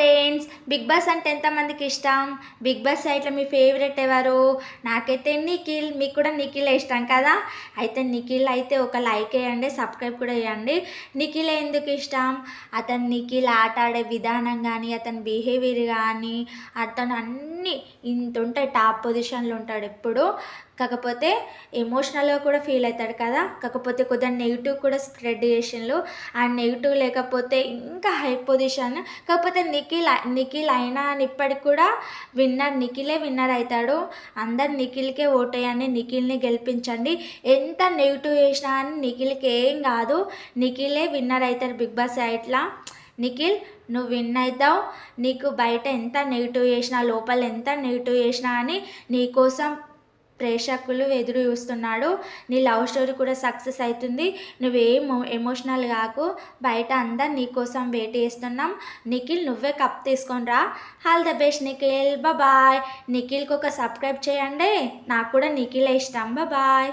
Friends, big boss అంటే ఎంతమందికి ఇష్టం? బిగ్ బాస్ సైట్లో మీ ఫేవరెట్ ఎవరు? నాకైతే నిఖిల్. మీకు కూడా నిఖిల్ ఇష్టం కదా? అయితే నిఖిల్ అయితే ఒక లైక్ వేయండి, సబ్స్క్రైబ్ కూడా చేయండి. నిఖిల్ ఎందుకు ఇష్టం? నిఖిల్ ఆట ఆడే విధానం కానీ, అతని బిహేవియర్ కానీ, అతను అన్నీ ఇంత ఉంటాయి, టాప్ పొజిషన్లో ఉంటాడు ఎప్పుడు. కాకపోతే ఎమోషనల్గా కూడా ఫీల్ అవుతాడు కదా. కాకపోతే కొద్దిగా నెగిటివ్ కూడా స్ప్రెడ్ చేసిండు. ఆ నెగిటివ్ లేకపోతే ఇంకా హై పొజిషన్. కాకపోతే నిఖిల్ అయినా అని ఇప్పటికి కూడా నిఖిలే విన్నర్ అవుతాడు. అందరు నిఖిల్కే ఓటేయండి, నిఖిల్ని గెలిపించండి. ఎంత నెగిటివ్ చేసినా కానీ నిఖిల్కి ఏం కాదు, నిఖిలే విన్నర్ అవుతారు బిగ్ బాస్ సైట్లా. నిఖిల్, నువ్వు విన్ అవుతావు. నీకు బయట ఎంత నెగిటివ్ చేసినా, లోపల ఎంత నెగిటివ్ చేసినా అని నీకోసం ప్రేక్షకులు ఎదురు చూస్తున్నాడు. నీ లవ్ స్టోరీ కూడా సక్సెస్ అవుతుంది. నువ్వేం ఎమోషనల్ కాకు. బయట అందరు నీకోసం వెయిట్ చేస్తున్నాం. నిఖిల్, నువ్వే కప్ తీసుకొని రా. All the best Nikhil. Bye. నిఖిల్కి ఒక సబ్స్క్రైబ్ చేయండి. నాకు కూడా నిఖిలే ఇష్టం. బాయ్.